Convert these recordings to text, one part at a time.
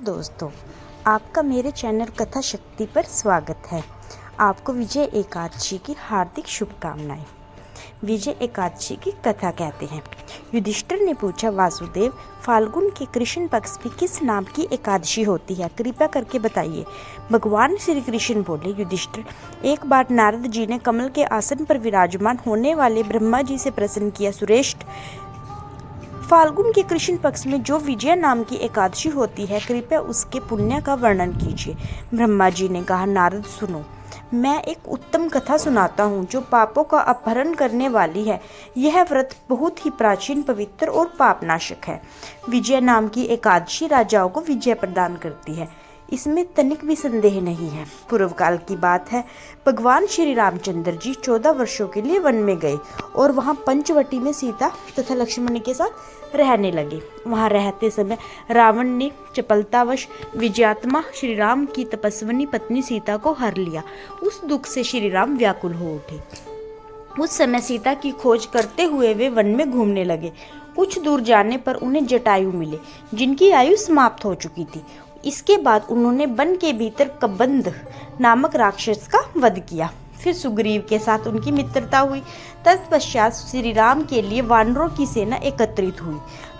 दोस्तों, आपका मेरे चैनल कथा शक्ति पर स्वागत है। आपको विजय एकादशी की हार्दिक शुभकामनाएं। विजय एकादशी की कथा कहते हैं। युधिष्ठिर ने पूछा, वासुदेव, फाल्गुन के कृष्ण पक्ष में किस नाम की एकादशी होती है? कृपया करके बताइए। भगवान श्री कृष्ण बोले, युधिष्ठिर, एक बार नारद जी ने कमल के आसन पर विराजमान होने वाले ब्रह्मा जी से प्रश्न किया, श्रेष्ठ, फाल्गुन के कृष्ण पक्ष में जो विजया नाम की एकादशी होती है, कृपया उसके पुण्य का वर्णन कीजिए। ब्रह्मा जी ने कहा, नारद सुनो, मैं एक उत्तम कथा सुनाता हूँ जो पापों का अपहरण करने वाली है। यह व्रत बहुत ही प्राचीन, पवित्र और पापनाशक है। विजय नाम की एकादशी राजाओं को विजय प्रदान करती है, इसमें तनिक भी संदेह नहीं है। पूर्व काल की बात है। भगवान श्री रामचंद्र जी 14 वर्षों के लिए वन में गए और वहां पंचवटी में सीता तथा लक्ष्मण के साथ रहने लगे। वहां रहते समय रावण ने चपलतावश विजयात्मा श्री राम की तपस्विनी पत्नी सीता को हर लिया। उस दुख से श्री राम व्याकुल हो उठे। उस समय सीता की खोज करते हुए वे वन में घूमने लगे। कुछ दूर जाने पर उन्हें जटायु मिले, जिनकी आयु समाप्त हो चुकी थी। इसके बाद उन्होंने वन के भीतर कबंध नामक राक्षस का वध किया। फिर सुग्रीव के साथ उनकी मित्रता हुई। तत्पश्चात श्री राम के लिए वानरों की सेना एकत्रित हुई।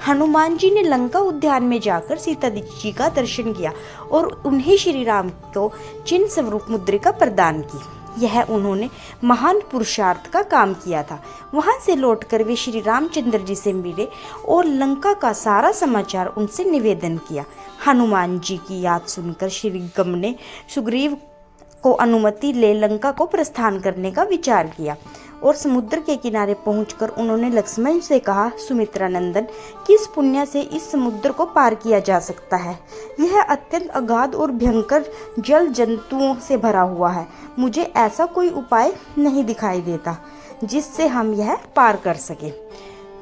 हनुमान जी ने लंका उद्यान में जाकर सीता जी का दर्शन किया और उन्हें श्री राम को चिन्ह स्वरूप मुद्रिका प्रदान की। यह उन्होंने महान पुरुषार्थ का काम किया था। वहां से लौटकर वे श्री रामचंद्र जी से मिले और लंका का सारा समाचार उनसे निवेदन किया। हनुमान जी की याद सुनकर श्री गम ने सुग्रीव को अनुमति ले लंका को प्रस्थान करने का विचार किया और समुद्र के किनारे पहुंचकर उन्होंने लक्ष्मण से कहा, सुमित्रा नंदन, किस पुण्य से इस समुद्र को पार किया जा सकता है? यह अत्यंत अगाध और भयंकर जल जंतुओं से भरा हुआ है। मुझे ऐसा कोई उपाय नहीं दिखाई देता जिससे हम यह पार कर सके।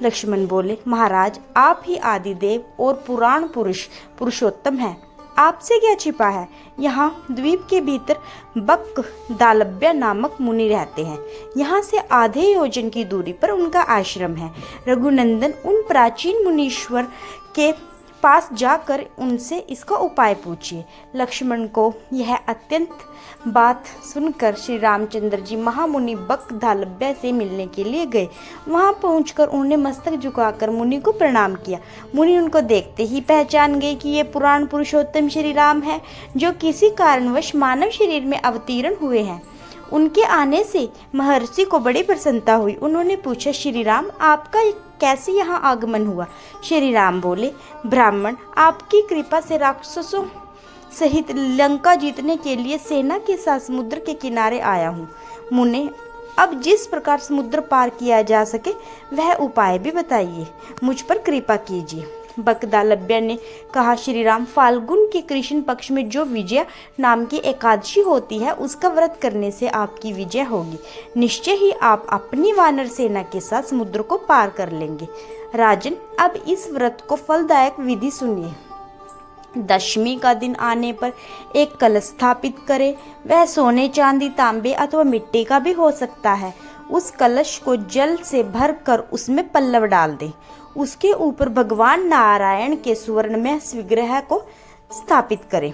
लक्ष्मण बोले, महाराज, आप ही आदिदेव और पुराण पुरुषोत्तम हैं। आपसे क्या छिपा है? यहाँ द्वीप के भीतर बक दालब्य नामक मुनि रहते हैं। यहाँ से आधे योजन की दूरी पर उनका आश्रम है। रघुनंदन, उन प्राचीन मुनीश्वर के पास जाकर उनसे इसका उपाय पूछिए। लक्ष्मण को यह अत्यंत बात सुनकर श्री रामचंद्र जी महामुनि बक दालब्य से मिलने के लिए गए। वहां पहुंचकर उन्होंने मस्तक झुकाकर मुनि को प्रणाम किया। मुनि उनको देखते ही पहचान गए कि ये पुराण पुरुषोत्तम श्री राम है, जो किसी कारणवश मानव शरीर में अवतीर्ण हुए हैं। उनके आने से महर्षि को बड़ी प्रसन्नता हुई। उन्होंने पूछा, श्री राम, आपका कैसे यहाँ आगमन हुआ? श्री राम बोले, ब्राह्मण, आपकी कृपा से राक्षसों सहित लंका जीतने के लिए सेना के साथ समुद्र के किनारे आया हूँ। मुने, अब जिस प्रकार समुद्र पार किया जा सके वह उपाय भी बताइए। मुझ पर कृपा कीजिए। बकदालब्य ने कहा, श्री राम, फाल्गुन के कृष्ण पक्ष में जो विजया नाम की एकादशी होती है, उसका व्रत करने से आपकी विजय होगी। निश्चय ही आप अपनी वानर सेना के साथ समुद्र को पार कर लेंगे। राजन, अब इस व्रत को फलदायक विधि सुनिए। दशमी का दिन आने पर एक कलश स्थापित करें। वह सोने, चांदी, तांबे अथवा मिट्टी का भी हो सकता है। उस कलश को जल से भर कर उसमें पल्लव डाल दें। उसके ऊपर भगवान नारायण के सुवर्णमय विग्रह को स्थापित करें।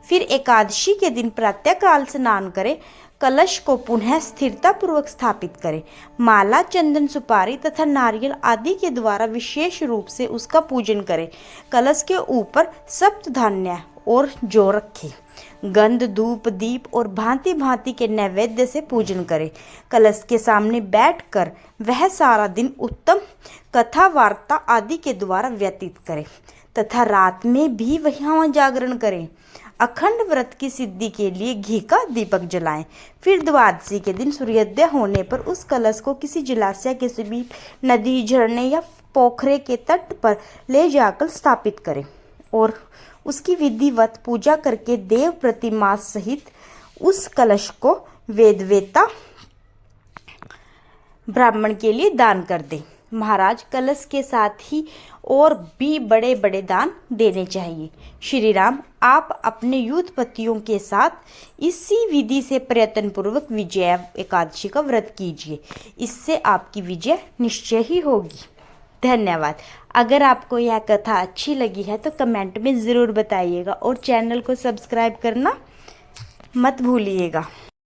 फिर एकादशी के दिन प्रातःकाल स्नान करें। कलश को पुनः स्थिरता पूर्वक स्थापित करें। माला, चंदन, सुपारी तथा नारियल आदि के द्वारा विशेष रूप से उसका पूजन करें। कलश के ऊपर सप्त धान्य और जौ रखें। गंध, धूप, दीप और भांति भांति के नैवेद्य से पूजन करें। कलश के सामने बैठकर वह सारा दिन उत्तम कथा, वार्ता आदि के द्वारा व्यतीत करें तथा रात में भी वहाँ जागरण करें। अखंड व्रत की सिद्धि के लिए घी का दीपक जलाएं। फिर द्वादशी के दिन सूर्योदय होने पर उस कलश को किसी जलाशय के समीप, नदी, झरने या पोखरे के तट पर ले जाकर स्थापित करें और उसकी विधिवत पूजा करके देव प्रतिमा सहित उस कलश को वेदवेता ब्राह्मण के लिए दान कर दें। महाराज, कलश के साथ ही और भी बड़े बड़े दान देने चाहिए। श्री राम, आप अपने युद्धपतियों के साथ इसी विधि से प्रयत्न पूर्वक विजय एकादशी का व्रत कीजिए। इससे आपकी विजय निश्चय ही होगी। धन्यवाद। अगर आपको यह कथा अच्छी लगी है तो कमेंट में ज़रूर बताइएगा और चैनल को सब्सक्राइब करना मत भूलिएगा।